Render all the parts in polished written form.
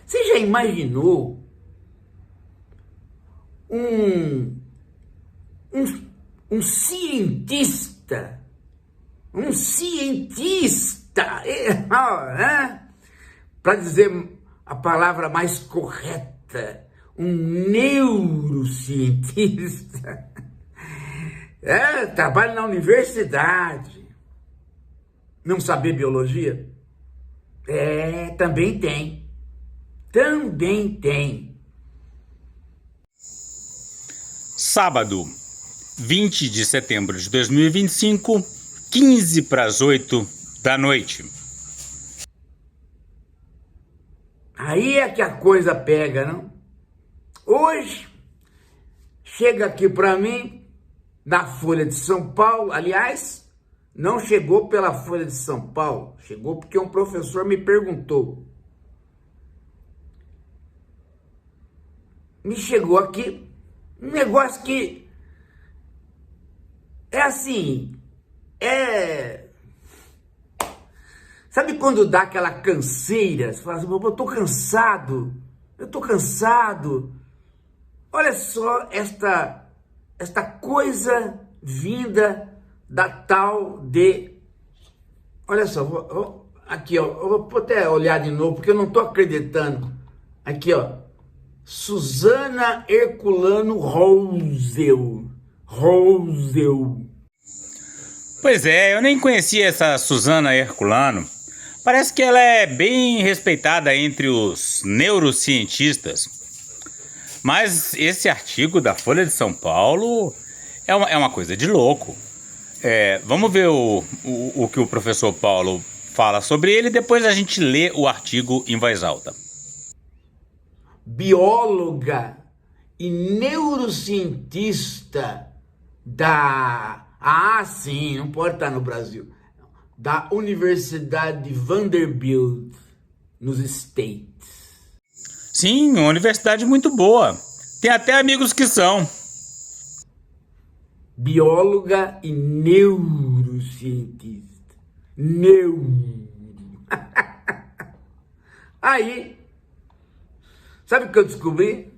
Você já imaginou um cientista, para dizer a palavra mais correta, um neurocientista, trabalha na universidade, não saber biologia? Também tem. Sábado, 20 de setembro de 2025, 15 para as 8 da noite. Aí é que a coisa pega, não? Hoje, chega aqui para mim, na Folha de São Paulo, aliás, não chegou pela Folha de São Paulo, chegou porque um professor me perguntou. Me chegou aqui um negócio que é assim, sabe quando dá aquela canseira? Você fala assim, eu tô cansado. Olha só esta coisa vinda da tal de... Olha só, aqui ó, eu vou até olhar de novo, porque eu não tô acreditando. Aqui ó, Suzana Herculano Rosel. Pois é, eu nem conhecia essa Suzana Herculano. Parece que ela é bem respeitada entre os neurocientistas. Mas esse artigo da Folha de São Paulo é uma coisa de louco. Vamos ver o que o professor Paulo fala sobre ele, depois a gente lê o artigo em voz alta. Bióloga e neurocientista sim, não pode estar no Brasil, da Universidade de Vanderbilt, nos States. Sim, uma universidade muito boa. Tem até amigos que são. Bióloga e neurocientista. Aí, sabe o que eu descobri?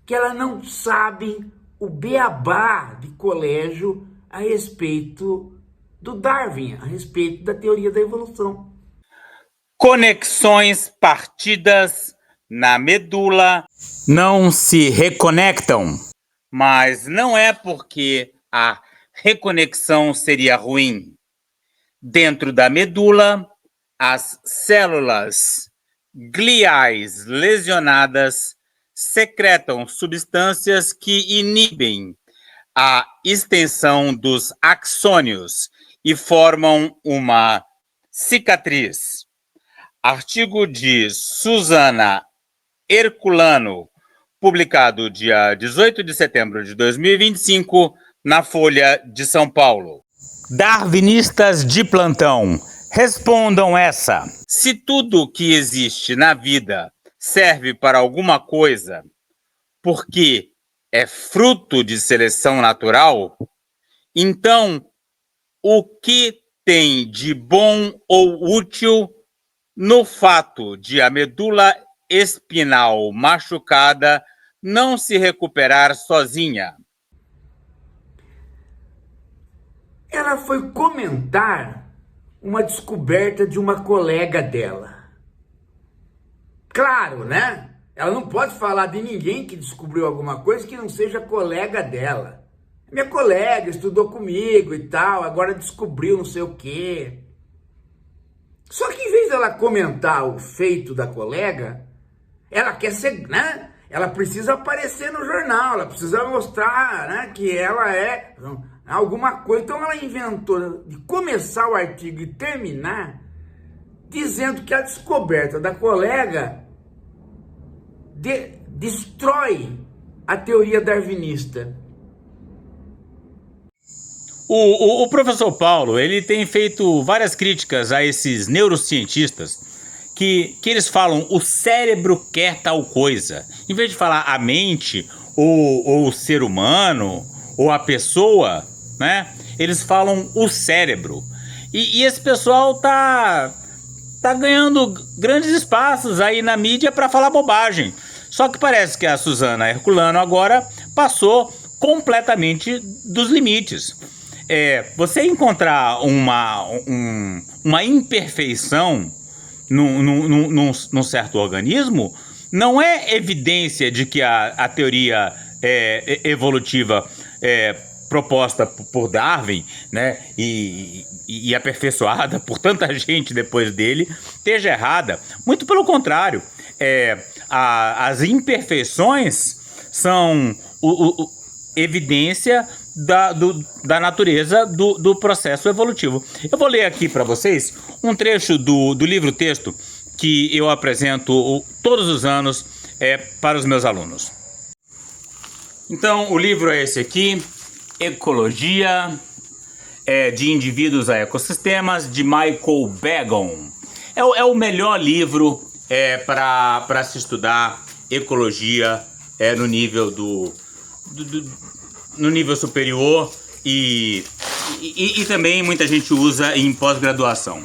Que ela não sabe o beabá de colégio a respeito do Darwin, a respeito da teoria da evolução. Conexões partidas na medula não se reconectam. Mas não é porque a reconexão seria ruim. Dentro da medula, as células gliais lesionadas secretam substâncias que inibem a extensão dos axônios e formam uma cicatriz. Artigo de Suzana Herculano, publicado dia 18 de setembro de 2025, na Folha de São Paulo. Darwinistas de plantão, respondam essa. Se tudo que existe na vida serve para alguma coisa, porque é fruto de seleção natural, então o que tem de bom ou útil no fato de a medula espinal machucada não se recuperar sozinha? Ela foi comentar uma descoberta de uma colega dela. Claro, né? Ela não pode falar de ninguém que descobriu alguma coisa que não seja colega dela. Minha colega estudou comigo e tal, agora descobriu não sei o quê. Só que em vez dela comentar o feito da colega, ela quer ser, né? Ela precisa aparecer no jornal, ela precisa mostrar, né, que ela é alguma coisa. Então ela inventou de começar o artigo e terminar dizendo que a descoberta da colega destrói a teoria darwinista. O professor Paulo, ele tem feito várias críticas a esses neurocientistas que eles falam o cérebro quer tal coisa. Em vez de falar a mente ou o ser humano ou a pessoa, né? eles falam o cérebro. E esse pessoal tá ganhando grandes espaços aí na mídia para falar bobagem. Só que parece que a Suzana Herculano agora passou completamente dos limites. Você encontrar uma imperfeição num certo organismo não é evidência de que a teoria evolutiva proposta por Darwin, né, e aperfeiçoada por tanta gente depois dele, esteja errada. Muito pelo contrário, as imperfeições são evidência da natureza do processo evolutivo. Eu vou ler aqui para vocês um trecho do livro-texto que eu apresento todos os anos para os meus alunos. Então, o livro é esse aqui, Ecologia de Indivíduos a Ecossistemas, de Michael Begon. É o melhor livro para se estudar ecologia no nível no nível superior e também muita gente usa em pós-graduação.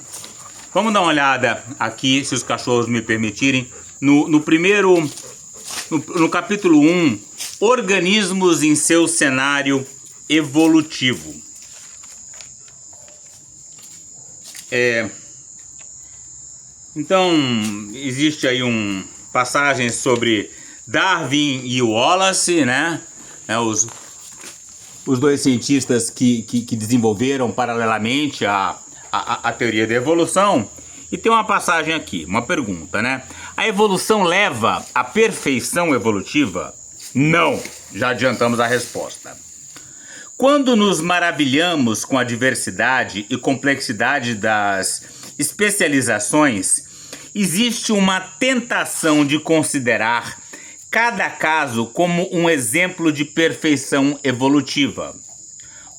Vamos dar uma olhada aqui, se os cachorros me permitirem, no capítulo 1, organismos em seu cenário evolutivo. Então, existe aí passagem sobre Darwin e Wallace, né? Os dois cientistas que desenvolveram paralelamente a teoria da evolução. E tem uma passagem aqui, uma pergunta, né? A evolução leva à perfeição evolutiva? Não, já adiantamos a resposta. Quando nos maravilhamos com a diversidade e complexidade das especializações, existe uma tentação de considerar cada caso como um exemplo de perfeição evolutiva.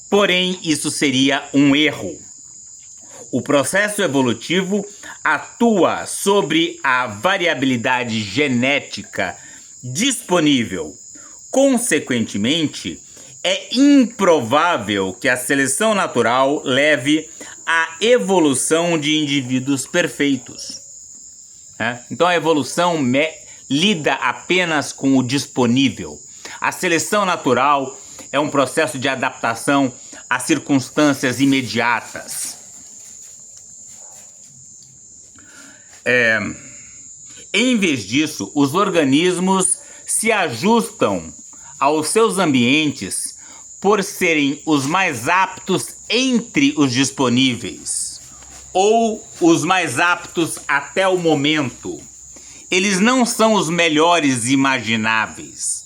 Porém, isso seria um erro. O processo evolutivo atua sobre a variabilidade genética disponível. Consequentemente, é improvável que a seleção natural leve à evolução de indivíduos perfeitos. Então, a evolução lida apenas com o disponível. A seleção natural é um processo de adaptação a circunstâncias imediatas. Em vez disso, os organismos se ajustam aos seus ambientes por serem os mais aptos entre os disponíveis, ou os mais aptos até o momento. Eles não são os melhores imagináveis.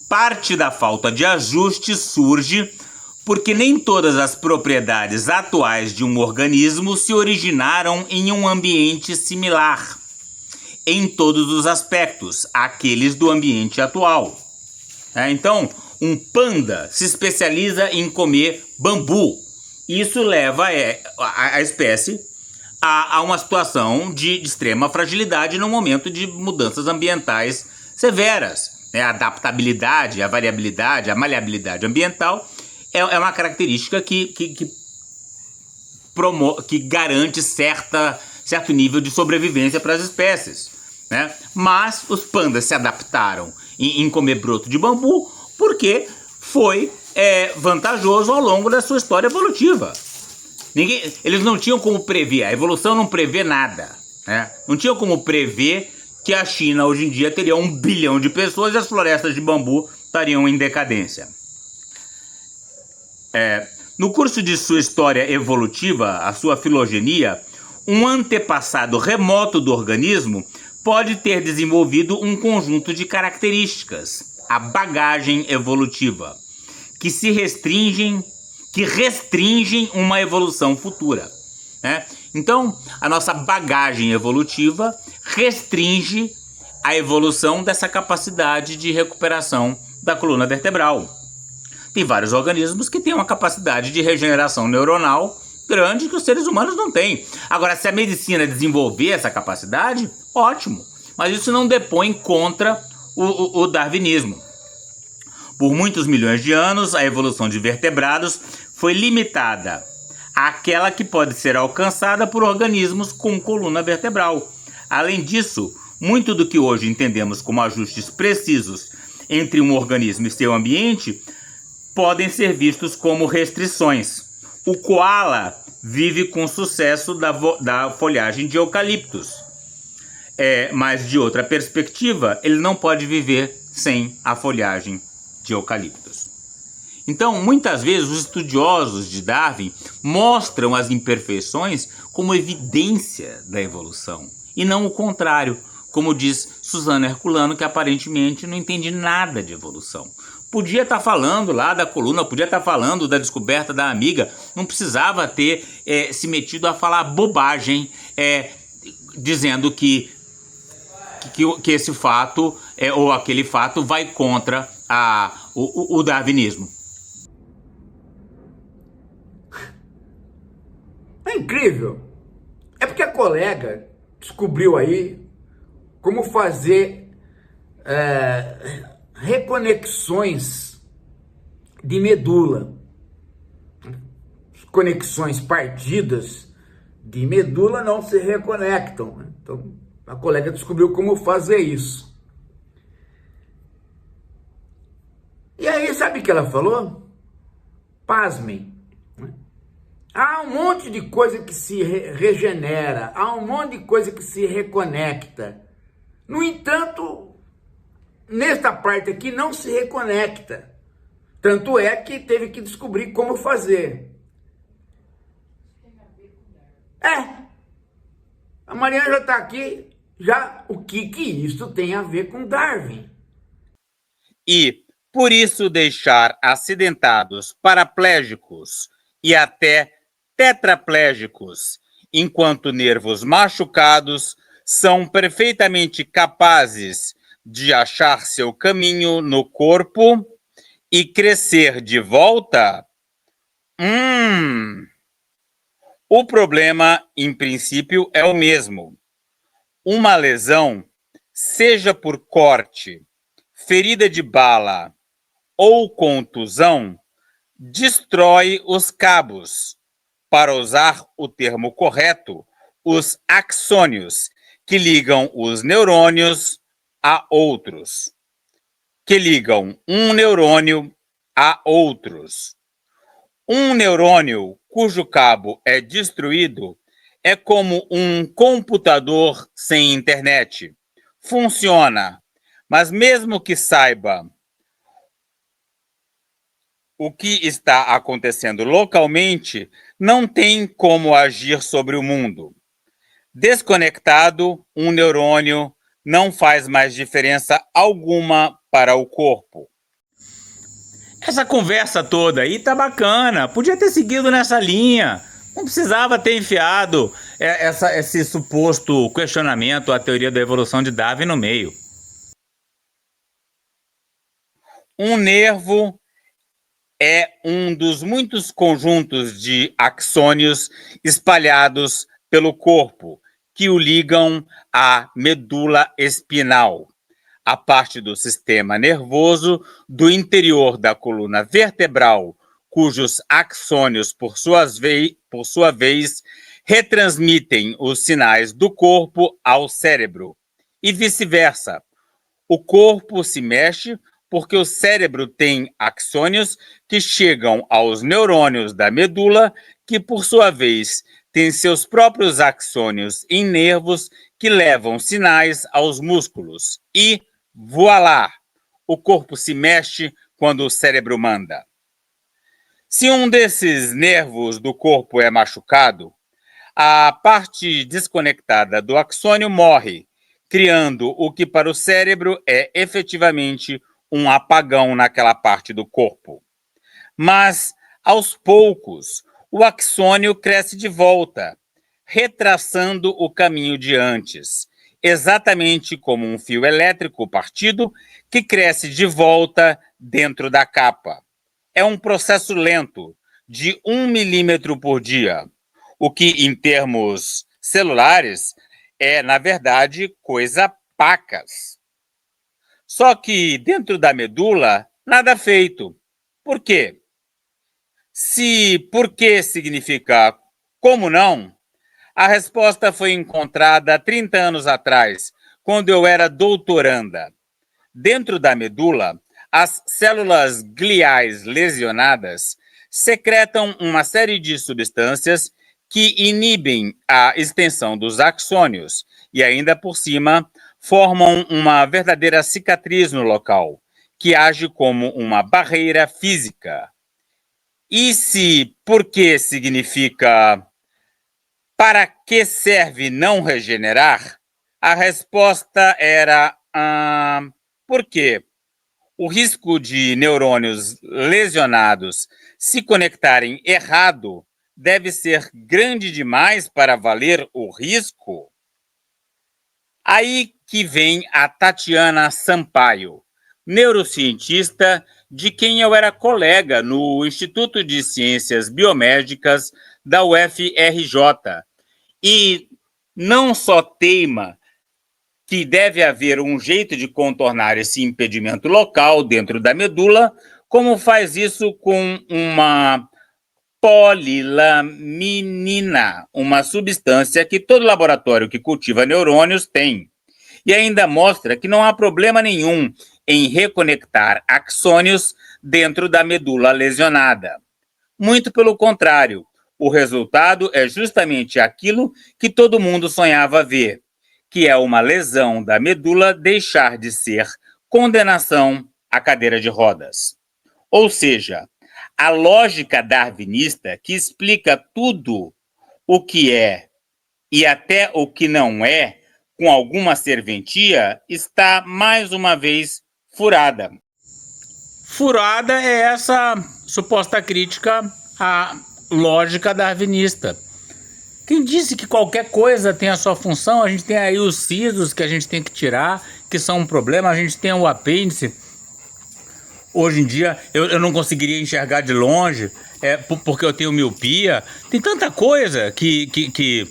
Parte da falta de ajuste surge porque nem todas as propriedades atuais de um organismo se originaram em um ambiente similar, em todos os aspectos, àqueles do ambiente atual. Então, um panda se especializa em comer bambu. Isso leva a espécie a uma situação de extrema fragilidade no momento de mudanças ambientais severas. A adaptabilidade, a variabilidade, a maleabilidade ambiental é uma característica que garante certo nível de sobrevivência para as espécies, né? Mas os pandas se adaptaram em comer broto de bambu porque foi vantajoso ao longo da sua história evolutiva. Eles não tinham como prever, a evolução não prevê nada, né? Não tinham como prever que a China hoje em dia teria 1 bilhão de pessoas e as florestas de bambu estariam em decadência. No curso de sua história evolutiva, a sua filogenia, um antepassado remoto do organismo pode ter desenvolvido um conjunto de características, a bagagem evolutiva, que restringem uma evolução futura, né? Então, a nossa bagagem evolutiva restringe a evolução dessa capacidade de recuperação da coluna vertebral. Tem vários organismos que têm uma capacidade de regeneração neuronal grande que os seres humanos não têm. Agora, se a medicina desenvolver essa capacidade, ótimo. Mas isso não depõe contra o darwinismo. Por muitos milhões de anos, a evolução de vertebrados foi limitada àquela que pode ser alcançada por organismos com coluna vertebral. Além disso, muito do que hoje entendemos como ajustes precisos entre um organismo e seu ambiente podem ser vistos como restrições. O koala vive com sucesso da folhagem de eucaliptos. Mas de outra perspectiva, ele não pode viver sem a folhagem de eucaliptos. Então, muitas vezes, os estudiosos de Darwin mostram as imperfeições como evidência da evolução, e não o contrário, como diz Suzana Herculano, que aparentemente não entende nada de evolução. Podia estar falando lá da coluna, podia estar falando da descoberta da amiga, não precisava ter se metido a falar bobagem, dizendo que esse fato ou aquele fato vai contra o darwinismo. É incrível. É porque a colega descobriu aí como fazer reconexões de medula. Conexões partidas de medula não se reconectam, né? Então, a colega descobriu como fazer isso. E aí, sabe o que ela falou? Pasmem. Há um monte de coisa que se regenera, há um monte de coisa que se reconecta. No entanto, nesta parte aqui não se reconecta. Tanto é que teve que descobrir como fazer. A Mariana já está aqui, já o que isso tem a ver com Darwin? E, por isso, deixar acidentados, paraplégicos e até tetraplégicos, enquanto nervos machucados são perfeitamente capazes de achar seu caminho no corpo e crescer de volta? O problema, em princípio, é o mesmo. Uma lesão, seja por corte, ferida de bala ou contusão, destrói os cabos, para usar o termo correto, os axônios, que ligam os neurônios a outros, que ligam um neurônio a outros. Um neurônio cujo cabo é destruído é como um computador sem internet. Funciona, mas mesmo que saiba o que está acontecendo localmente, não tem como agir sobre o mundo. Desconectado, um neurônio não faz mais diferença alguma para o corpo. Essa conversa toda aí tá bacana, podia ter seguido nessa linha, não precisava ter enfiado esse suposto questionamento à teoria da evolução de Darwin no meio. Um nervo é um dos muitos conjuntos de axônios espalhados pelo corpo que o ligam à medula espinal, a parte do sistema nervoso do interior da coluna vertebral, cujos axônios, por sua vez, retransmitem os sinais do corpo ao cérebro, e vice-versa. O corpo se mexe porque o cérebro tem axônios que chegam aos neurônios da medula, que, por sua vez, têm seus próprios axônios em nervos que levam sinais aos músculos. E, voilá, o corpo se mexe quando o cérebro manda. Se um desses nervos do corpo é machucado, a parte desconectada do axônio morre, criando o que para o cérebro é efetivamente um apagão naquela parte do corpo. Mas, aos poucos, o axônio cresce de volta, retraçando o caminho de antes, exatamente como um fio elétrico partido que cresce de volta dentro da capa. É um processo lento, de 1 milímetro por dia, o que, em termos celulares, é, na verdade, coisa pacas. Só que dentro da medula, nada feito. Por quê? Se por que significa como não, a resposta foi encontrada há 30 anos atrás, quando eu era doutoranda. Dentro da medula, as células gliais lesionadas secretam uma série de substâncias que inibem a extensão dos axônios e, ainda por cima, formam uma verdadeira cicatriz no local, que age como uma barreira física. E se por que significa para que serve não regenerar, a resposta era por quê? O risco de neurônios lesionados se conectarem errado deve ser grande demais para valer o risco? Aí que vem a Tatiana Sampaio, neurocientista de quem eu era colega no Instituto de Ciências Biomédicas da UFRJ. E não só teima que deve haver um jeito de contornar esse impedimento local dentro da medula, como faz isso com uma polilaminina, uma substância que todo laboratório que cultiva neurônios tem. E ainda mostra que não há problema nenhum em reconectar axônios dentro da medula lesionada. Muito pelo contrário, o resultado é justamente aquilo que todo mundo sonhava ver, que é uma lesão da medula deixar de ser condenação à cadeira de rodas. Ou seja, a lógica darwinista que explica tudo o que é e até o que não é, com alguma serventia, está mais uma vez furada. Furada é essa suposta crítica à lógica darwinista. Quem disse que qualquer coisa tem a sua função? A gente tem aí os sisos que a gente tem que tirar, que são um problema. A gente tem o apêndice. Hoje em dia eu não conseguiria enxergar de longe, porque eu tenho miopia. Tem tanta coisa que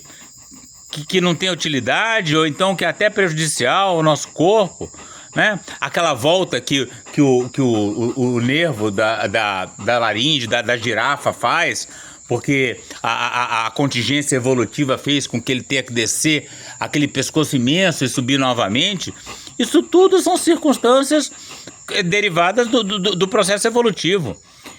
não tem utilidade, ou então que é até prejudicial ao nosso corpo, né? Aquela volta que o nervo da laringe, da girafa faz, porque a contingência evolutiva fez com que ele tenha que descer aquele pescoço imenso e subir novamente. Isso tudo são circunstâncias derivadas do processo evolutivo.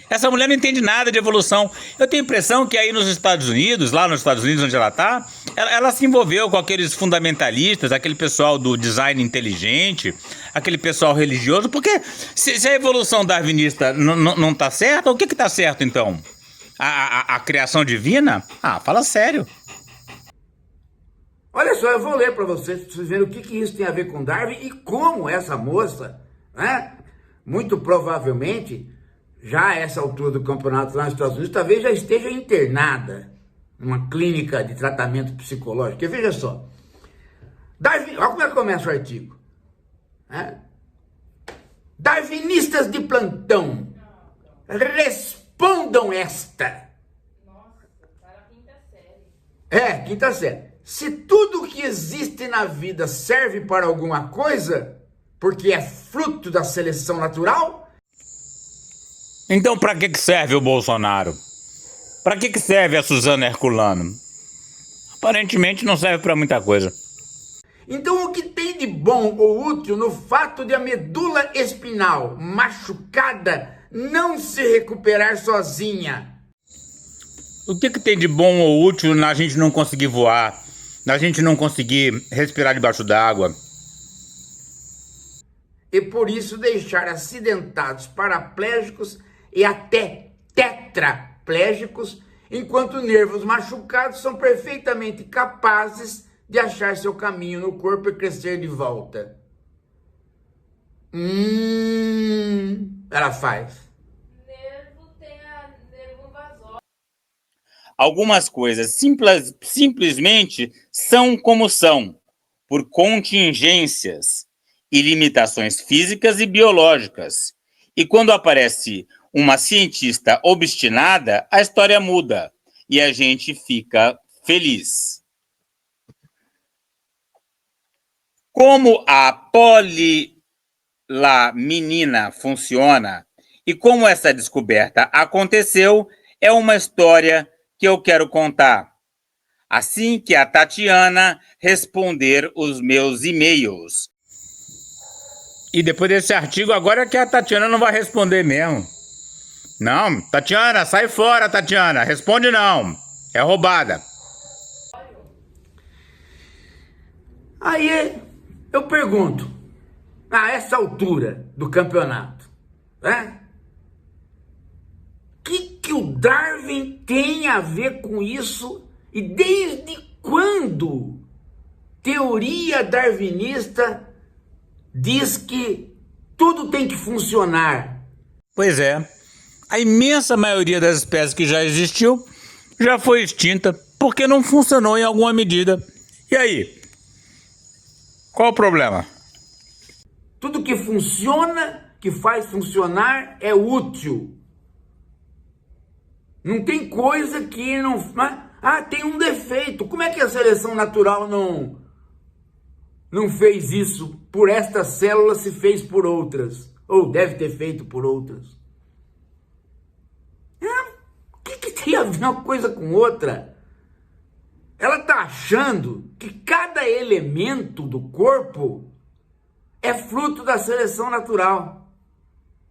Essa mulher não entende nada de evolução. Eu tenho a impressão que aí nos Estados Unidos, lá nos Estados Unidos onde ela está, ela se envolveu com aqueles fundamentalistas, aquele pessoal do design inteligente, aquele pessoal religioso, porque se a evolução darwinista não está certa, o que está certo então? A criação divina? Fala sério. Olha só, eu vou ler para vocês verem o que isso tem a ver com Darwin e como essa moça, né, muito provavelmente, já a essa altura do campeonato lá nos Estados Unidos, talvez já esteja internada numa clínica de tratamento psicológico. Porque veja só, Darwin, olha como é que começa o artigo. Darwinistas de plantão, respondam esta. Nossa, para a quinta série. Quinta série. Se tudo que existe na vida serve para alguma coisa, porque é fruto da seleção natural, então para que serve o Bolsonaro? Para que serve a Suzana Herculano? Aparentemente não serve para muita coisa. Então o que tem de bom ou útil no fato de a medula espinhal machucada não se recuperar sozinha? O que tem de bom ou útil na gente não conseguir voar, na gente não conseguir respirar debaixo d'água? E por isso deixar acidentados, paraplégicos e até tetraplégicos, enquanto nervos machucados são perfeitamente capazes de achar seu caminho no corpo e crescer de volta. Ela faz. Nervo tem a nervo vasório. Algumas coisas simplesmente são como são, por contingências e limitações físicas e biológicas. E quando aparece uma cientista obstinada, a história muda e a gente fica feliz. Como a polilaminina funciona e como essa descoberta aconteceu, é uma história que eu quero contar assim que a Tatiana responder os meus e-mails. E depois desse artigo, agora é que a Tatiana não vai responder mesmo. Não, Tatiana, sai fora, Tatiana. Responde não. É roubada. Aí eu pergunto, a essa altura do campeonato, né? O que o Darwin tem a ver com isso? E desde quando teoria darwinista diz que tudo tem que funcionar? Pois é, a imensa maioria das espécies que já existiu já foi extinta porque não funcionou em alguma medida. E aí? Qual o problema? Tudo que funciona, que faz funcionar, é útil. Não tem coisa que não... Ah, tem um defeito. Como é que a seleção natural não fez isso por esta célula, se fez por outras? Ou deve ter feito por outras? O que tem a ver uma coisa com outra? Ela está achando que cada elemento do corpo é fruto da seleção natural.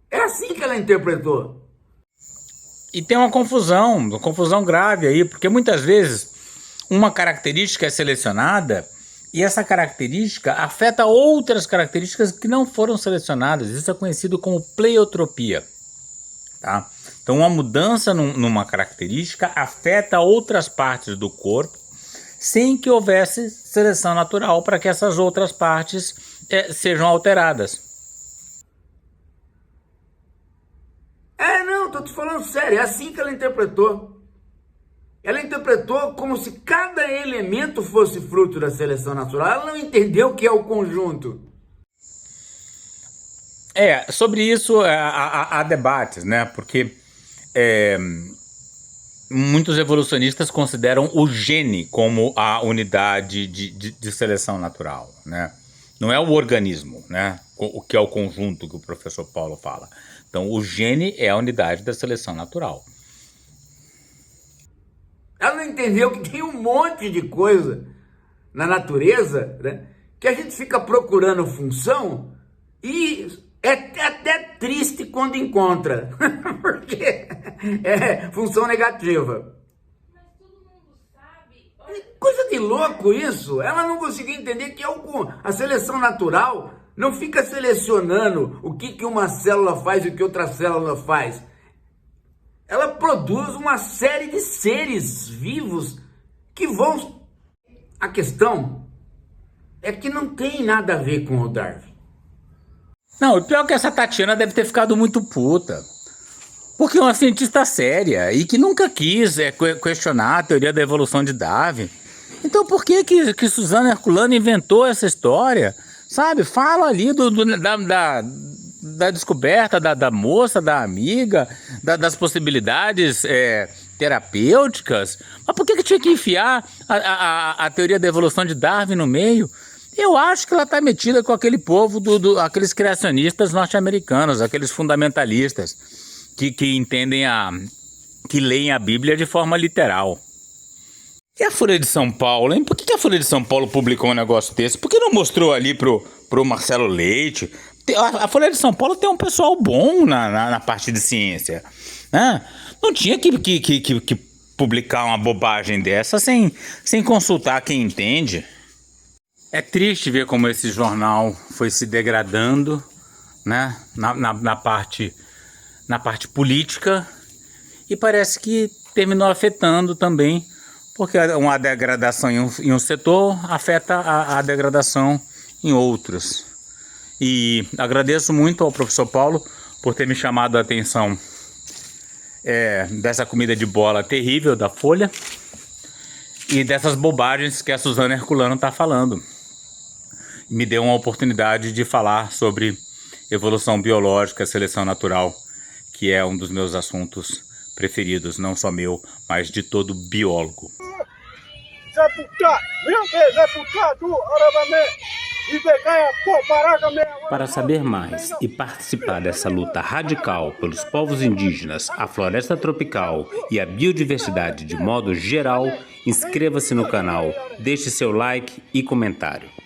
É assim que ela interpretou. E tem uma confusão grave aí, porque muitas vezes uma característica é selecionada e essa característica afeta outras características que não foram selecionadas. Isso é conhecido como pleiotropia, tá? Então uma mudança numa característica afeta outras partes do corpo sem que houvesse seleção natural para que essas outras partes sejam alteradas. Não, tô te falando sério, é assim que ela interpretou. Ela interpretou como se cada elemento fosse fruto da seleção natural. Ela não entendeu o que é o conjunto. Sobre isso há debates, né? Porque muitos evolucionistas consideram o gene como a unidade de seleção natural, né? Não é o organismo, né? O que é o conjunto que o professor Paulo fala. Então, o gene é a unidade da seleção natural. Ela não entendeu que tem um monte de coisa na natureza, né, que a gente fica procurando função e é até triste quando encontra, porque é função negativa. Mas todo mundo sabe. Olha, Coisa de louco isso. Ela não conseguiu entender que a seleção natural não fica selecionando o que uma célula faz e o que outra célula faz. Ela produz uma série de seres vivos que vão... A questão é que não tem nada a ver com o Darwin. Não, o pior é que essa Tatiana deve ter ficado muito puta. Porque é uma cientista séria e que nunca quis questionar a teoria da evolução de Darwin. Então por que Suzana Herculano inventou essa história? Sabe, fala ali da descoberta da moça, da amiga, das possibilidades terapêuticas. Mas por que tinha que enfiar a teoria da evolução de Darwin no meio? Eu acho que ela está metida com aquele povo, aqueles criacionistas norte-americanos, aqueles fundamentalistas que entendem que leem a Bíblia de forma literal. E a Folha de São Paulo, hein? Por que a Folha de São Paulo publicou um negócio desse? Por que não mostrou ali pro Marcelo Leite? A Folha de São Paulo tem um pessoal bom na parte de ciência, né? Não tinha que publicar uma bobagem dessa sem consultar quem entende. É triste ver como esse jornal foi se degradando, né? Na parte política, e parece que terminou afetando também, porque uma degradação em um setor afeta a degradação em outros. E agradeço muito ao professor Paulo por ter me chamado a atenção dessa comida de bola terrível da Folha e dessas bobagens que a Suzana Herculano está falando. Me deu uma oportunidade de falar sobre evolução biológica, seleção natural, que é um dos meus assuntos preferidos, não só meu, mas de todo biólogo. Zapuka, meu Deus, Zapuka, tu, Arabamé. Para saber mais e participar dessa luta radical pelos povos indígenas, a floresta tropical e a biodiversidade de modo geral, inscreva-se no canal, deixe seu like e comentário.